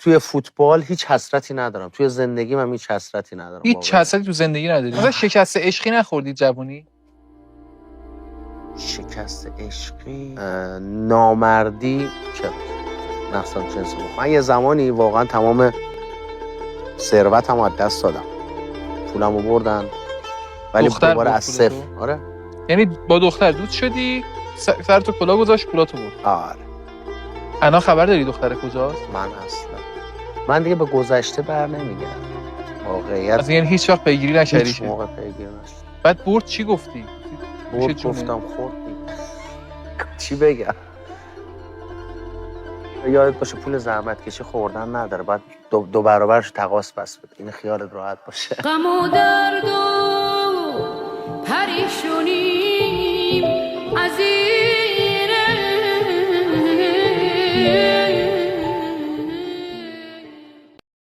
توی فوتبال هیچ حسرتی ندارم، توی زندگیم هم هیچ حسرتی ندارم. هیچ حسرتی تو زندگی نداری؟ مثلا شکست عشقی نخوردی جوونی؟ شکست عشقی، نامردی چرا؟ نقصان جنس بود. من یه زمانی واقعا تمام ثروتم از دست دادم، پولمو بردن ولی دوباره از صفر. آره. یعنی با دختر دوست شدی، سرتو کلا گذاشت، پولاتو برد. آره. الان خبر داری دختر کجاست؟ من دیگه به گذشته بر نمیگردم. واقعیت از یعنی هیچ وقت پیگیری نکردی؟ هیچ موقع پیگیری نشد. بعد برد چی گفتی؟ برد گفتم خورد چی بگم؟ یادت باشه پول زحمت کشی خوردن نداره، باید دو برابرش تقاص بس بده. این خیالت راحت باشه. غم و درد و پریشونی